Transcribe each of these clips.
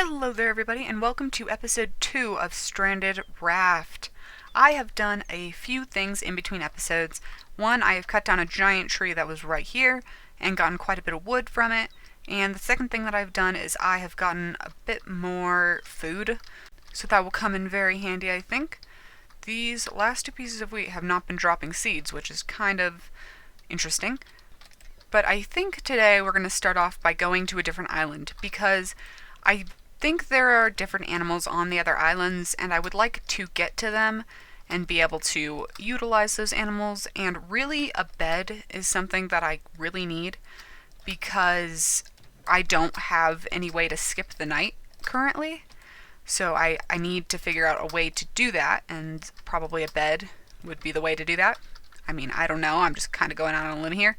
Hello there everybody and welcome to episode 2 of Stranded Raft. I have done a few things in between episodes. One, I have cut down a giant tree that was right here and gotten quite a bit of wood from it. And the second thing that I've done is I have gotten a bit more food. So that will come in very handy, I think. These last two pieces of wheat have not been dropping seeds, which is kind of interesting. But I think today we're going to start off by going to a different island because I think there are different animals on the other islands, and I would like to get to them and be able to utilize those animals. And really, a bed is something that I really need because I don't have any way to skip the night currently. So I need to figure out a way to do that, and probably a bed would be the way to do that. I mean, I don't know, I'm just kind of going out on a limb here.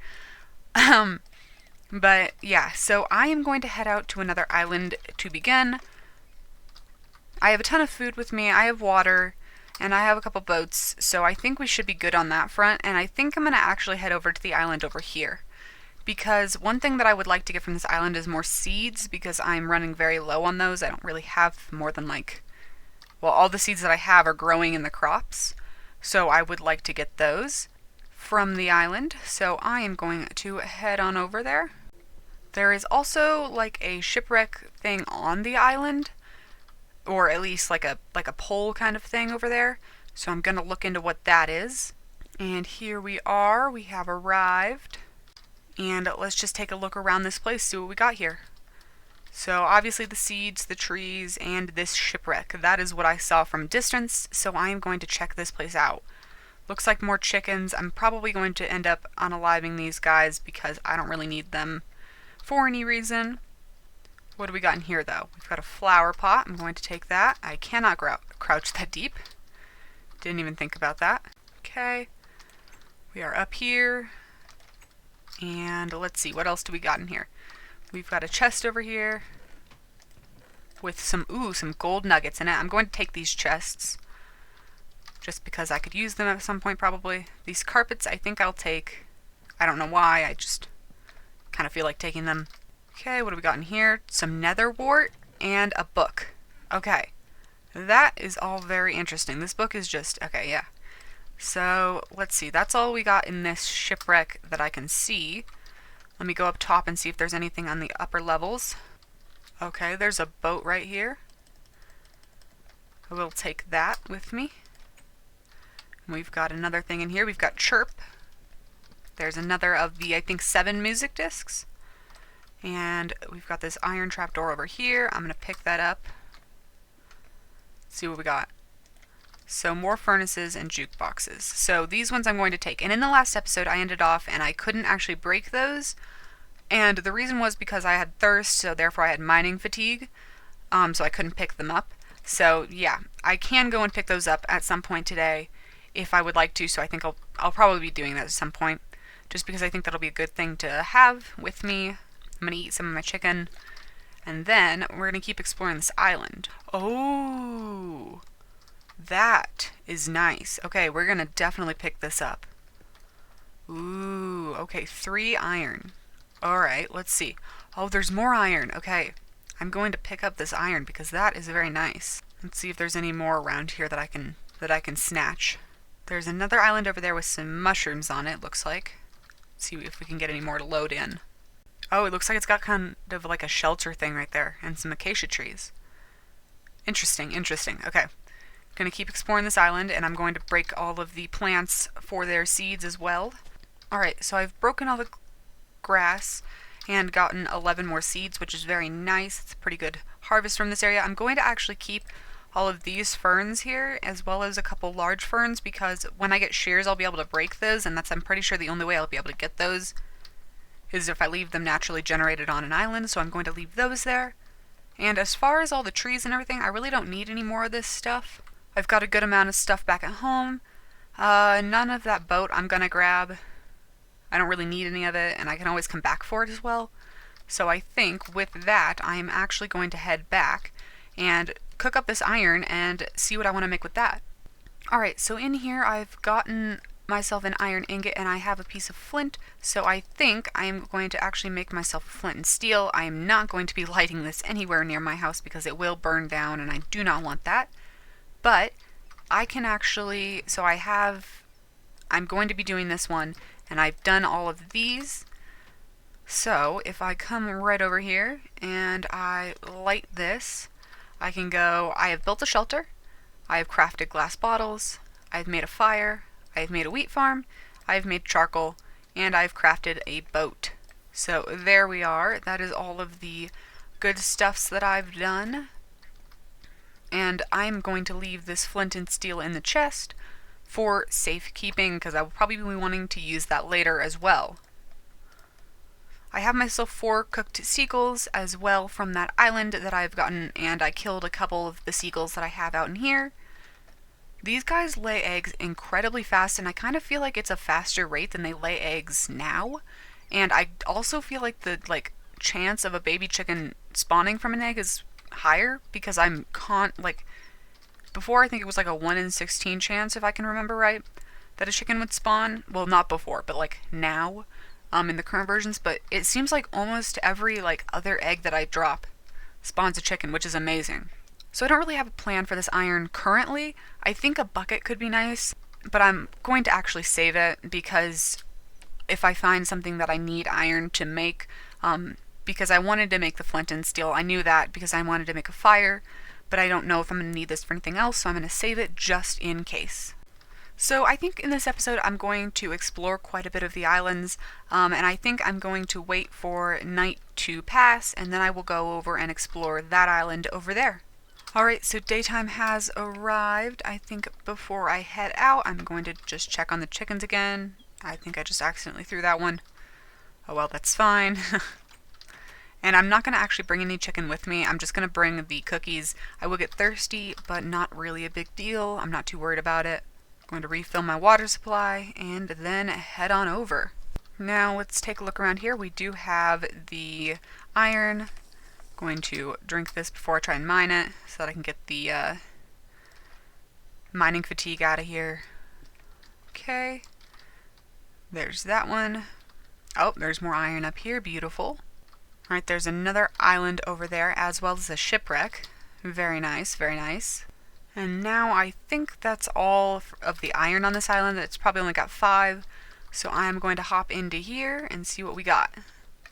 But yeah, so I am going to head out to another island to begin. I have a ton of food with me, I have water, and I have a couple boats, so I think we should be good on that front, and I think I'm going to actually head over to the island over here. Because one thing that I would like to get from this island is more seeds, because I'm running very low on those. I don't really have more than all the seeds that I have are growing in the crops, so I would like to get those from the island, so I am going to head on over there. There is also like a shipwreck thing on the island, or at least like a pole kind of thing over there. So I'm going to look into what that is. And here we are. We have arrived. And let's just take a look around this place, see what we got here. So obviously the seeds, the trees, and this shipwreck. That is what I saw from distance, so I am going to check this place out. Looks like more chickens. I'm probably going to end up unaliving these guys because I don't really need them for any reason. What do we got in here, though? We've got a flower pot. I'm going to take that. I cannot crouch that deep. Didn't even think about that. Okay. We are up here. And let's see, what else do we got in here? We've got a chest over here with some gold nuggets in it. I'm going to take these chests just because I could use them at some point probably. These carpets I think I'll take. I don't know why, I just kind of feel like taking them. Okay, what do we got in here? Some nether wart and a book. Okay, that is all very interesting. This book is just, okay, yeah. So, let's see, that's all we got in this shipwreck that I can see. Let me go up top and see if there's anything on the upper levels. Okay, there's a boat right here. I will take that with me. We've got another thing in here. We've got chirp. There's another of the, I think, 7 music discs. And we've got this iron trapdoor over here. I'm going to pick that up. Let's see what we got. So more furnaces and jukeboxes. So these ones I'm going to take. And in the last episode I ended off and I couldn't actually break those. And the reason was because I had thirst, so therefore I had mining fatigue. So I couldn't pick them up. So yeah, I can go and pick those up at some point today if I would like to. So I think I'll probably be doing that at some point. Just because I think that'll be a good thing to have with me. I'm going to eat some of my chicken. And then we're going to keep exploring this island. Oh, that is nice. Okay, we're going to definitely pick this up. Ooh, okay, 3 iron. Alright, let's see. Oh, there's more iron. Okay, I'm going to pick up this iron because that is very nice. Let's see if there's any more around here that I can snatch. There's another island over there with some mushrooms on it, looks like. Let's see if we can get any more to load in. Oh, it looks like it's got kind of like a shelter thing right there and some acacia trees. Interesting, interesting. Okay. Going to keep exploring this island, and I'm going to break all of the plants for their seeds as well. Alright, so I've broken all the grass and gotten 11 more seeds, which is very nice. It's a pretty good harvest from this area. I'm going to actually keep all of these ferns here, as well as a couple large ferns, because when I get shears I'll be able to break those, and I'm pretty sure the only way I'll be able to get those is if I leave them naturally generated on an island, so I'm going to leave those there. And as far as all the trees and everything, I really don't need any more of this stuff. I've got a good amount of stuff back at home. None of that boat I'm gonna grab. I don't really need any of it, and I can always come back for it as well. So I think with that, I'm actually going to head back and cook up this iron and see what I want to make with that. Alright, so in here I've gotten myself an iron ingot and I have a piece of flint, so I think I am going to actually make myself a flint and steel. I am not going to be lighting this anywhere near my house because it will burn down and I do not want that. But I can actually, I'm going to be doing this one and I've done all of these. So if I come right over here and I light this, I can go, I have built a shelter, I have crafted glass bottles, I've made a fire, I've made a wheat farm, I've made charcoal, and I've crafted a boat. So there we are. That is all of the good stuffs that I've done. And I'm going to leave this flint and steel in the chest for safekeeping because I will probably be wanting to use that later as well. I have myself 4 cooked seagulls as well from that island that I've gotten, and I killed a couple of the seagulls that I have out in here. These guys lay eggs incredibly fast, and I kind of feel like it's a faster rate than they lay eggs now. And I also feel like the chance of a baby chicken spawning from an egg is higher because before I think it was like a 1 in 16 chance, if I can remember right, that a chicken would spawn. Well, not before, but now, in the current versions. But it seems like almost every other egg that I drop spawns a chicken, which is amazing. So I don't really have a plan for this iron currently. I think a bucket could be nice, but I'm going to actually save it because if I find something that I need iron to make, because I wanted to make the flint and steel. I knew that because I wanted to make a fire, but I don't know if I'm going to need this for anything else, so I'm going to save it just in case. So I think in this episode I'm going to explore quite a bit of the islands, and I think I'm going to wait for night to pass, and then I will go over and explore that island over there. Alright, so daytime has arrived. I think before I head out, I'm going to just check on the chickens again. I think I just accidentally threw that one. Oh well, that's fine. And I'm not going to actually bring any chicken with me. I'm just going to bring the cookies. I will get thirsty, but not really a big deal. I'm not too worried about it. I'm going to refill my water supply and then head on over. Now let's take a look around here. We do have the iron. Going to drink this before I try and mine it so that I can get the mining fatigue out of here. Okay. There's that one. Oh, there's more iron up here. Beautiful. Alright, there's another island over there as well as a shipwreck. Very nice, very nice. And now I think that's all of the iron on this island. It's probably only got 5. So I'm going to hop into here and see what we got.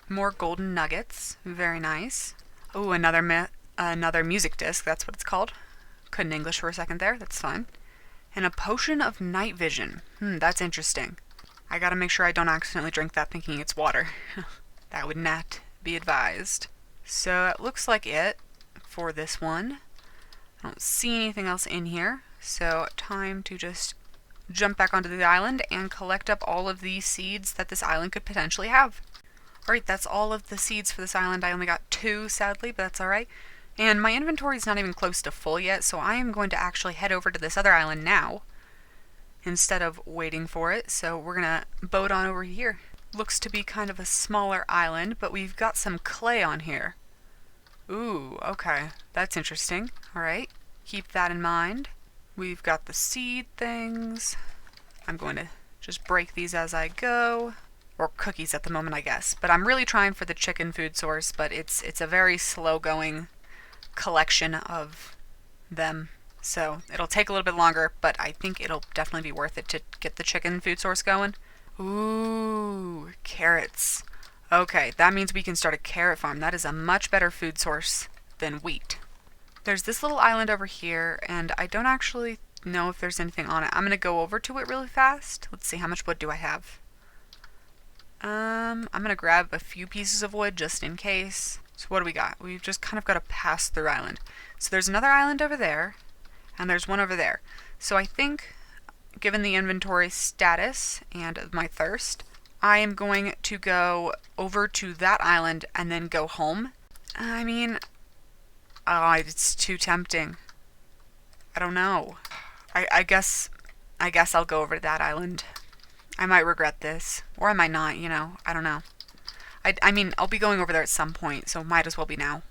More golden nuggets. Very nice. Oh, another music disc, that's what it's called. Couldn't English for a second there, that's fine. And a potion of night vision. That's interesting. I gotta make sure I don't accidentally drink that thinking it's water. That would not be advised. So it looks like it for this one. I don't see anything else in here, so time to just jump back onto the island and collect up all of the seeds that this island could potentially have. Alright, that's all of the seeds for this island. I only got 2, sadly, but that's alright. And my inventory is not even close to full yet, so I am going to actually head over to this other island now instead of waiting for it. So we're going to boat on over here. Looks to be kind of a smaller island, but we've got some clay on here. Ooh, okay. That's interesting. Alright, keep that in mind. We've got the seed things. I'm going to just break these as I go. Or cookies at the moment, I guess. But I'm really trying for the chicken food source, but it's a very slow-going collection of them. So it'll take a little bit longer, but I think it'll definitely be worth it to get the chicken food source going. Ooh, carrots. Okay, that means we can start a carrot farm. That is a much better food source than wheat. There's this little island over here, and I don't actually know if there's anything on it. I'm going to go over to it really fast. Let's see, how much wood do I have? I'm going to grab a few pieces of wood just in case. So what do we got? We've just kind of got to pass through island. So there's another island over there, and there's one over there. So I think, given the inventory status and my thirst, I am going to go over to that island and then go home. I mean, it's too tempting. I don't know. I guess I'll go over to that island. I might regret this, or I might not, I don't know. I mean, I'll be going over there at some point, so might as well be now.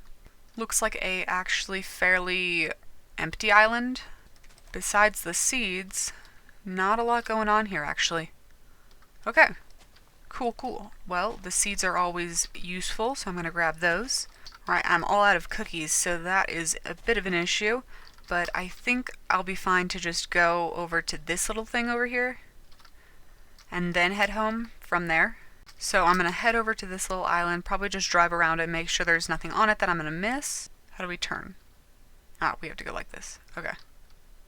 Looks like a actually fairly empty island. Besides the seeds, Not a lot going on here, actually. Okay. Cool, cool. Well, the seeds are always useful, so I'm going to grab those. Alright, I'm all out of cookies, so that is a bit of an issue. But I think I'll be fine to just go over to this little thing over here and then head home from there. So I'm going to head over to this little island, probably just drive around and make sure there's nothing on it that I'm going to miss. How do we turn? Ah, we have to go like this. Okay.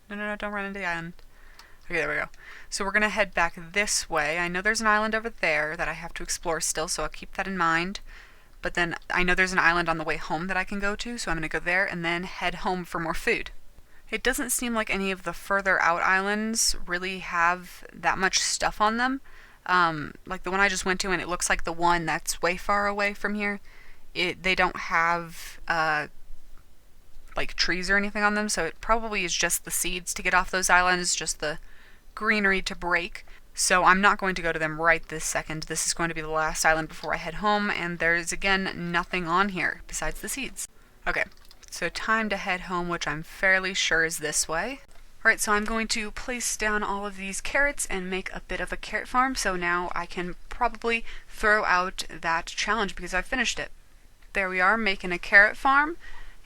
No, don't run into the island. Okay, there we go. So we're going to head back this way. I know there's an island over there that I have to explore still, so I'll keep that in mind. But then I know there's an island on the way home that I can go to, so I'm going to go there and then head home for more food. It doesn't seem like any of the further out islands really have that much stuff on them. Like the one I just went to, and it looks like the one that's way far away from here. They don't have like trees or anything on them, so it probably is just the seeds to get off those islands, just the greenery to break. So I'm not going to go to them right this second. This is going to be the last island before I head home, and there's again nothing on here besides the seeds. Okay, so time to head home, which I'm fairly sure is this way. Alright, so I'm going to place down all of these carrots and make a bit of a carrot farm, so now I can probably throw out that challenge because I finished it. There we are, making a carrot farm,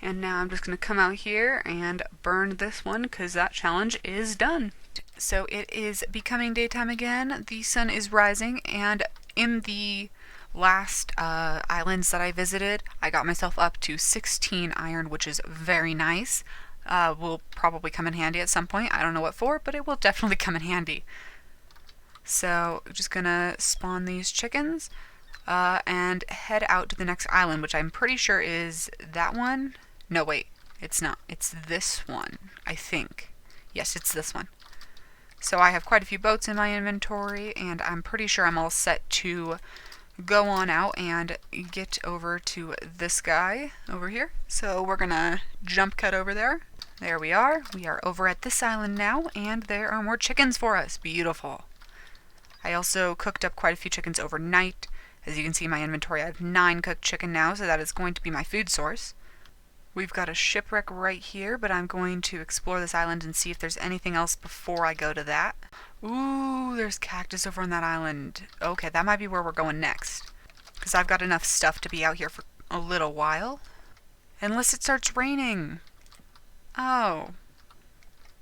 and now I'm just going to come out here and burn this one because that challenge is done. So it is becoming daytime again, the sun is rising, and in the last islands that I visited, I got myself up to 16 iron, which is very nice. Will probably come in handy at some point. I don't know what for, but it will definitely come in handy. So I'm just gonna spawn these chickens and head out to the next island, which I'm pretty sure is that one. No, wait, it's not. It's this one, I think. Yes, it's this one. So I have quite a few boats in my inventory, and I'm pretty sure I'm all set to go on out and get over to this guy over here. So we're gonna jump cut over there. There we are. We are over at this island now, and there are more chickens for us. Beautiful. I also cooked up quite a few chickens overnight. As you can see in my inventory, I have 9 cooked chicken now, so that is going to be my food source. We've got a shipwreck right here, but I'm going to explore this island and see if there's anything else before I go to that. Ooh, there's cactus over on that island. Okay, that might be where we're going next, because I've got enough stuff to be out here for a little while. Unless it starts raining. Oh,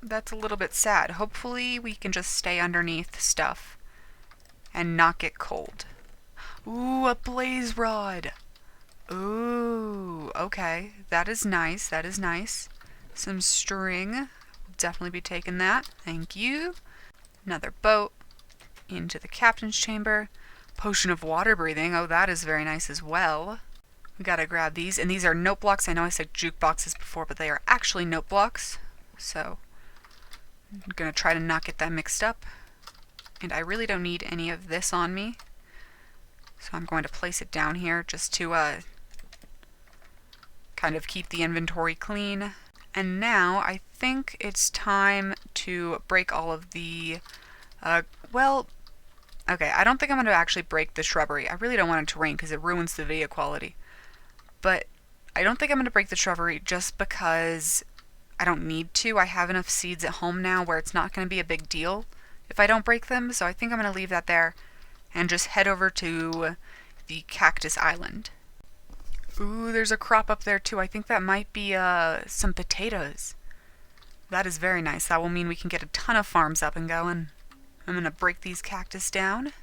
that's a little bit sad. Hopefully we can just stay underneath stuff and not get cold. Ooh, a blaze rod. Ooh, okay. That is nice. That is nice. Some string. Definitely be taking that. Thank you. Another boat. Into the captain's chamber. Potion of water breathing. Oh, that is very nice as well. We gotta grab these. And these are note blocks. I know I said jukeboxes before, but they are actually note blocks. So I'm gonna try to not get that mixed up. And I really don't need any of this on me. So I'm going to place it down here just to kind of keep the inventory clean. And now I think it's time to break all of the, well, okay, I don't think I'm going to actually break the shrubbery. I really don't want it to rain because it ruins the video quality. But I don't think I'm going to break the shrubbery just because I don't need to. I have enough seeds at home now where it's not going to be a big deal if I don't break them. So I think I'm going to leave that there and just head over to the cactus island. Ooh, there's a crop up there too. I think that might be some potatoes. That is very nice. That will mean we can get a ton of farms up and going. I'm going to break these cactus down.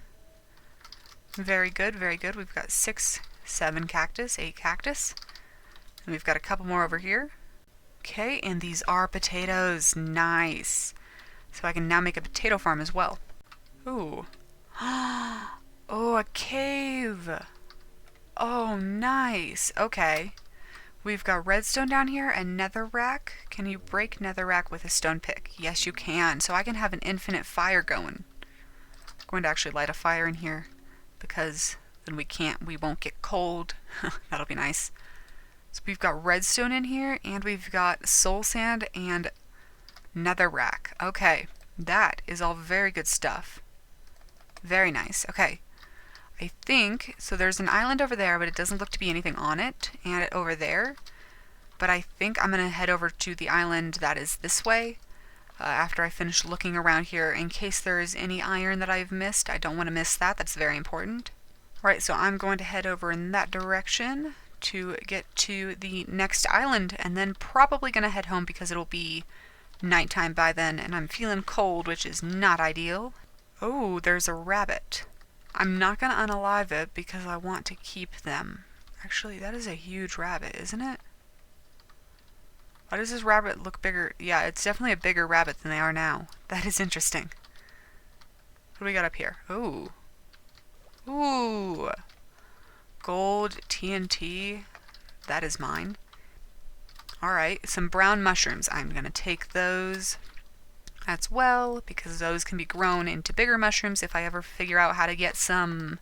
Very good, very good. We've got 6, 7 cactus, 8 cactus. And we've got a couple more over here. Okay, and these are potatoes. Nice. So I can now make a potato farm as well. Ooh. Oh, a cave. Oh, nice. Okay. We've got redstone down here and netherrack. Can you break netherrack with a stone pick? Yes, you can. So I can have an infinite fire going. I'm going to actually light a fire in here because then we won't get cold. That'll be nice. So we've got redstone in here and we've got soul sand and netherrack. Okay. That is all very good stuff. Very nice. Okay. I think, so there's an island over there, but it doesn't look to be anything on it, and over there. But I think I'm going to head over to the island that is this way. after I finish looking around here in case there is any iron that I've missed. I don't want to miss that. That's very important. Alright, so I'm going to head over in that direction to get to the next island, and then probably going to head home because it'll be nighttime by then, and I'm feeling cold, which is not ideal. Oh, there's a rabbit. I'm not going to unalive it because I want to keep them. Actually, that is a huge rabbit, isn't it? Why does this rabbit look bigger? Yeah, it's definitely a bigger rabbit than they are now. That is interesting. What do we got up here? Ooh. Ooh. Gold TNT. That is mine. Alright, some brown mushrooms. I'm going to take those as well, because those can be grown into bigger mushrooms if I ever figure out how to get some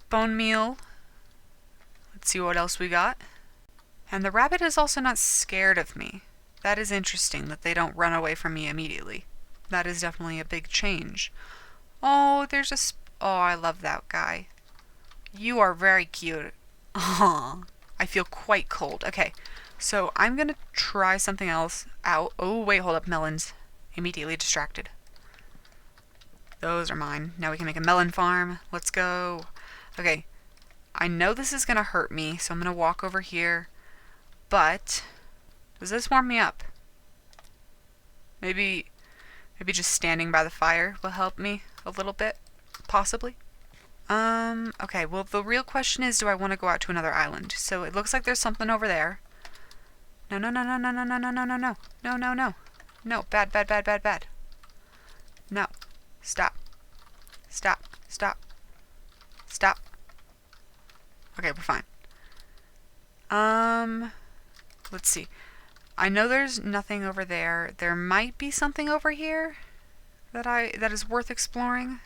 bone meal. Let's see what else we got. And the rabbit is also not scared of me. That is interesting, that they don't run away from me immediately. That is definitely a big change. Oh, there's a... Oh, I love that guy. You are very cute. Aww. I feel quite cold. Okay, so I'm going to try something else out. Oh, wait, hold up. Melons. Immediately distracted. Those are mine. Now we can make a melon farm. Let's go. Okay, I know this is going to hurt me, so I'm going to walk over here. But does this warm me up? Maybe just standing by the fire will help me a little bit, possibly. Okay, well, the real question is, do I want to go out to another island? So it looks like there's something over there. No, no, no, no, no, no, no, no, no, no, no, no, no, no. No, bad, bad, bad, bad, bad. No. Stop. Stop. Stop. Stop. Okay, we're fine. Let's see. I know there's nothing over there. There might be something over here that is worth exploring.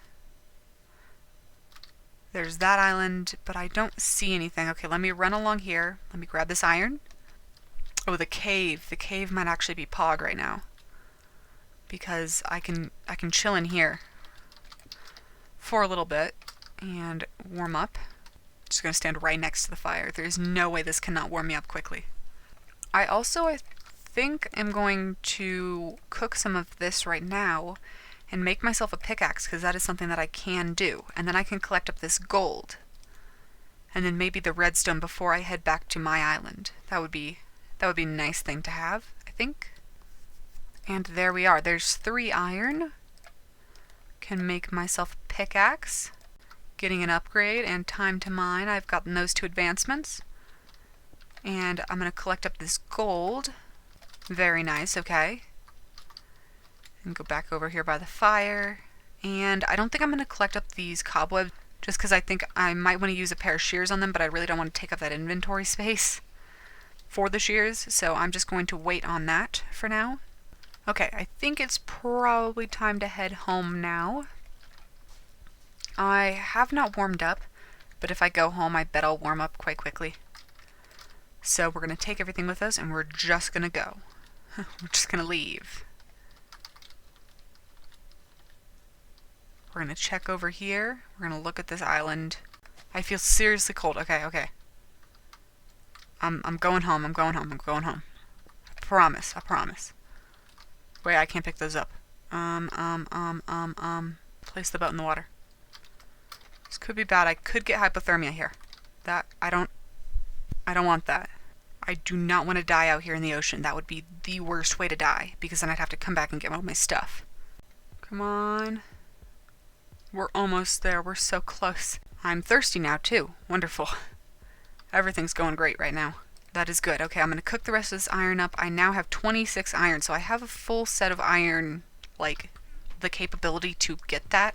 There's that island, but I don't see anything. Okay, let me run along here. Let me grab this iron. Oh, the cave. The cave might actually be Pog right now, because I can chill in here for a little bit and warm up. Just gonna stand right next to the fire. There's no way this cannot warm me up quickly. I think I'm going to cook some of this right now and make myself a pickaxe, because that is something that I can do. And then I can collect up this gold. And then maybe the redstone before I head back to my island. That would be a nice thing to have, I think. And there we are. There's 3 iron. Can make myself a pickaxe. Getting an upgrade and time to mine. I've gotten those 2 advancements. And I'm going to collect up this gold. Very nice, okay. And go back over here by the fire. And I don't think I'm going to collect up these cobwebs, just because I think I might want to use a pair of shears on them, but I really don't want to take up that inventory space for the shears, so I'm just going to wait on that for now. Okay, I think it's probably time to head home now. I have not warmed up, but if I go home, I bet I'll warm up quite quickly. So we're going to take everything with us, and we're just going to go. We're just going to leave. We're going to check over here. We're going to look at this island. I feel seriously cold. Okay, okay. I'm going home. I'm going home. I'm going home. I promise. I promise. Wait, I can't pick those up. Place the boat in the water. This could be bad. I could get hypothermia here. That, I don't want that. I do not want to die out here in the ocean. That would be the worst way to die, because then I'd have to come back and get all my stuff. Come on. We're almost there. We're so close. I'm thirsty now, too. Wonderful. Everything's going great right now. That is good. Okay, I'm going to cook the rest of this iron up. I now have 26 iron, so I have a full set of iron, like, the capability to get that.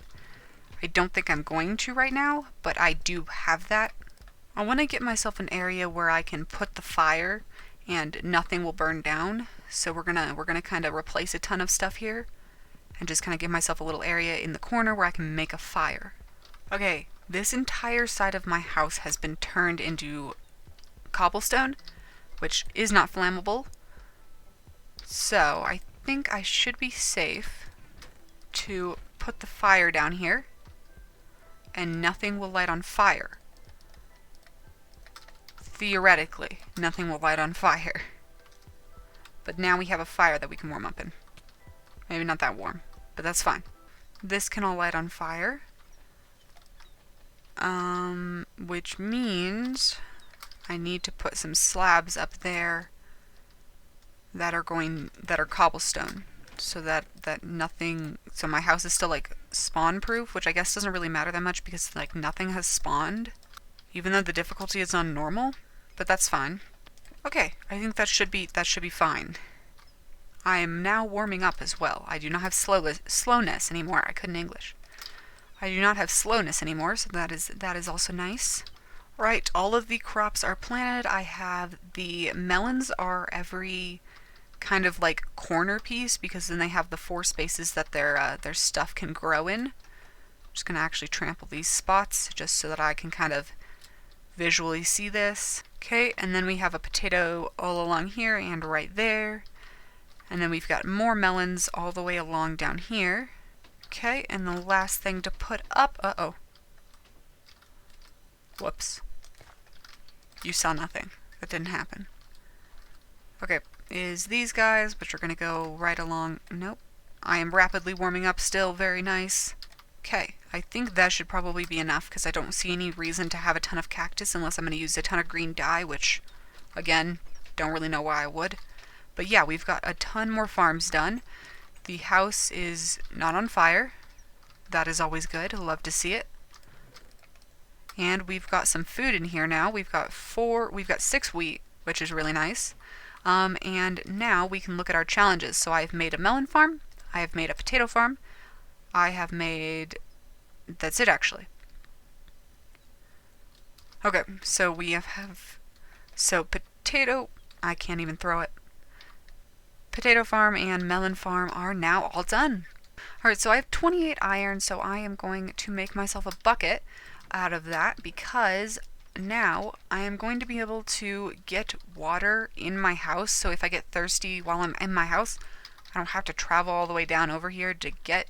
I don't think I'm going to right now, but I do have that. I want to get myself an area where I can put the fire and nothing will burn down. So we're gonna kind of replace a ton of stuff here and just kind of give myself a little area in the corner where I can make a fire. Okay, this entire side of my house has been turned into cobblestone, which is not flammable. So I think I should be safe to put the fire down here and nothing will light on fire. Theoretically, nothing will light on fire. But now we have a fire that we can warm up in. Maybe not that warm, but that's fine. This can all light on fire. Which means I need to put some slabs up there that are cobblestone, so that nothing, so my house is still like spawn proof, which I guess doesn't really matter that much because like nothing has spawned, even though the difficulty is on normal, but that's fine. Okay, I think that should be fine. I am now warming up as well. I do not have slowness anymore. I couldn't English. I do not have slowness anymore, so that is also nice. Right, all of the crops are planted. I have the melons are every kind of like corner piece because then they have the 4 spaces that their stuff can grow in. I'm just gonna actually trample these spots just so that I can kind of visually see this. Okay, and then we have a potato all along here and right there. And then we've got more melons all the way along down here. Okay, and the last thing to put up, uh-oh. Whoops. You saw nothing. That didn't happen. Okay, is these guys, which are going to go right along. Nope. I am rapidly warming up still. Very nice. Okay, I think that should probably be enough because I don't see any reason to have a ton of cactus unless I'm going to use a ton of green dye, which, again, don't really know why I would. But yeah, we've got a ton more farms done. The house is not on fire. That is always good. I love to see it. And we've got some food in here now. We've got 6 wheat, which is really nice. And now we can look at our challenges. So I've made a melon farm. I have made a potato farm. I have made... That's it, actually. Okay, so we have... So potato... I can't even throw it. Potato farm and melon farm are now all done. Alright, so I have 28 iron, so I am going to make myself a bucket out of that because now I am going to be able to get water in my house. So if I get thirsty while I'm in my house, I don't have to travel all the way down over here to get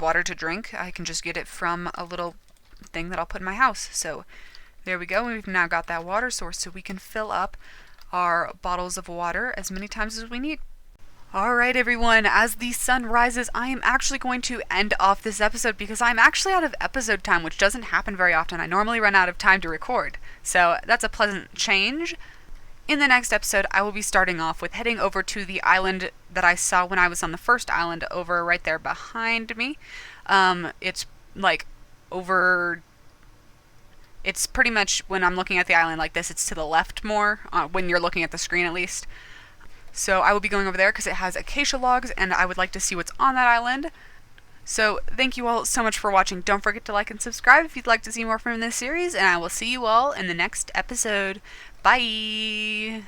water to drink. I can just get it from a little thing that I'll put in my house. So there we go. We've now got that water source so we can fill up our bottles of water as many times as we need. Alright everyone, as the sun rises, I am actually going to end off this episode because I'm actually out of episode time, which doesn't happen very often. I normally run out of time to record, so that's a pleasant change. In the next episode, I will be starting off with heading over to the island that I saw when I was on the first island over right there behind me. It's like over... It's pretty much, when I'm looking at the island like this, it's to the left more, when you're looking at the screen at least. So I will be going over there because it has acacia logs and I would like to see what's on that island. So thank you all so much for watching. Don't forget to like and subscribe if you'd like to see more from this series, and I will see you all in the next episode. Bye!